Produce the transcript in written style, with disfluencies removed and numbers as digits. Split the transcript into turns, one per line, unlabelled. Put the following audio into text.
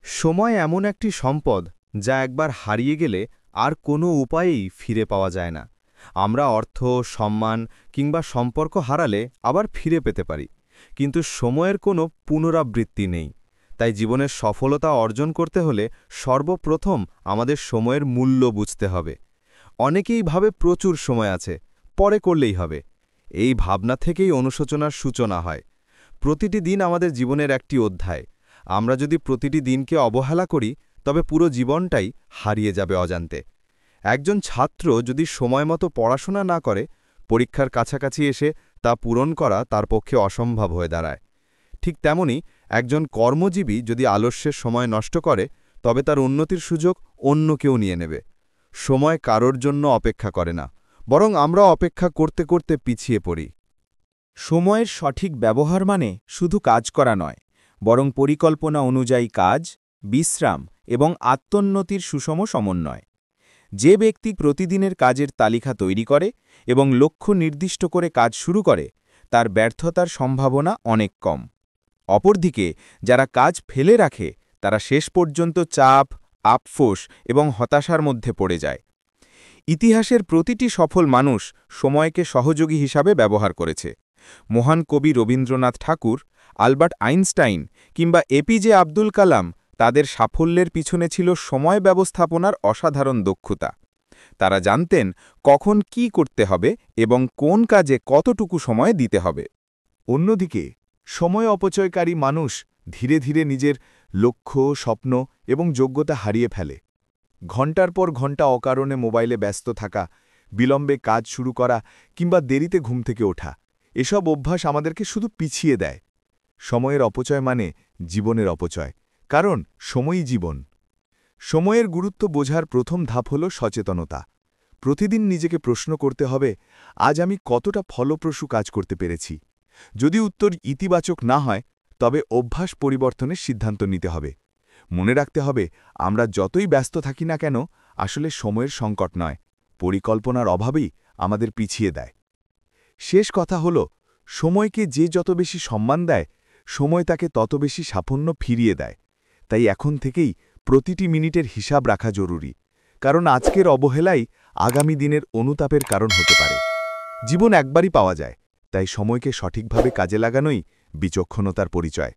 সময় এমন একটি সম্পদ যা একবার হারিয়ে গেলে আর কোনো উপায়েই ফিরে পাওয়া যায় না। আমরা অর্থ, সম্মান কিংবা সম্পর্ক হারালে আবার ফিরে পেতে পারি, কিন্তু সময়ের কোনো পুনরাবৃত্তি নেই। তাই জীবনের সফলতা অর্জন করতে হলে সর্বপ্রথম আমাদের সময়ের মূল্য বুঝতে হবে। অনেকেই ভাবে প্রচুর সময় আছে, পরে করলেই হবে। এই ভাবনা থেকেই অনুশোচনার সূচনা হয়। প্রতিটি দিন আমাদের জীবনের একটি অধ্যায়। আমরা যদি প্রতিটি দিনকে অবহেলা করি, তবে পুরো জীবনটাই হারিয়ে যাবে অজান্তে। একজন ছাত্র যদি সময়মতো পড়াশোনা না করে, পরীক্ষার কাছাকাছি এসে তা পূরণ করা তার পক্ষে অসম্ভব হয়ে দাঁড়ায়। ঠিক তেমনি একজন কর্মজীবী যদি আলস্যের সময় নষ্ট করে, তবে তার উন্নতির সুযোগ অন্য কেউ নিয়ে নেবে। সময় কারোর জন্য অপেক্ষা করে না, বরং আমরা অপেক্ষা করতে করতে পিছিয়ে পড়ি।
সময়ের সঠিক ব্যবহার মানে শুধু কাজ করা নয়, বরং পরিকল্পনা অনুযায়ী কাজ, বিশ্রাম এবং আত্মোন্নতির সুষম সমন্বয়। যে ব্যক্তি প্রতিদিনের কাজের তালিকা তৈরি করে এবং লক্ষ্য নির্দিষ্ট করে কাজ শুরু করে, তার ব্যর্থতার সম্ভাবনা অনেক কম। অপরদিকে যারা কাজ ফেলে রাখে, তারা শেষ পর্যন্ত চাপ, আফসোস এবং হতাশার মধ্যে পড়ে যায়। ইতিহাসের প্রতিটি সফল মানুষ সময়কে সহযোগী হিসাবে ব্যবহার করেছে। মহান কবি রবীন্দ্রনাথ ঠাকুর, আলবার্ট আইনস্টাইন কিংবা এপিজে আব্দুল কালাম, তাদের সাফল্যের পিছনে ছিল সময় ব্যবস্থাপনার অসাধারণ দক্ষতা। তারা জানতেন কখন কি করতে হবে এবং কোন কাজে কতটুকু সময় দিতে হবে।
অন্যদিকে সময় অপচয়কারী মানুষ ধীরে ধীরে নিজের লক্ষ্য, স্বপ্ন এবং যোগ্যতা হারিয়ে ফেলে। ঘণ্টার পর ঘণ্টা অকারণে মোবাইলে ব্যস্ত থাকা, বিলম্বে কাজ শুরু করা কিংবা দেরিতে ঘুম থেকে ওঠা, এসব অভ্যাস আমাদেরকে শুধু পিছিয়ে দেয়। সময়ের অপচয় মানে জীবনের অপচয়, কারণ সময়ই জীবন। সময়ের গুরুত্ব বোঝার প্রথম ধাপ হল সচেতনতা। প্রতিদিন নিজেকে প্রশ্ন করতে হবে, আজ আমি কতটা ফলপ্রসূ কাজ করতে পেরেছি। যদি উত্তর ইতিবাচক না হয়, তবে অভ্যাস পরিবর্তনের সিদ্ধান্ত নিতে হবে। মনে রাখতে হবে, আমরা যতই ব্যস্ত থাকি না কেন, আসলে সময়ের সংকট নয়, পরিকল্পনার অভাবেই আমাদের পিছিয়ে দেয়। শেষ কথা হল, সময়কে যে যত বেশি সম্মান দেয়, সময় তাকে তত বেশি সাফল্য ফিরিয়ে দেয়। তাই এখন থেকেই প্রতিটি মিনিটের হিসাব রাখা জরুরি, কারণ আজকের অবহেলাই আগামী দিনের অনুতাপের কারণ হতে পারে। জীবন একবারই পাওয়া যায়, তাই সময়কে সঠিকভাবে কাজে লাগানোই বিচক্ষণতার পরিচয়।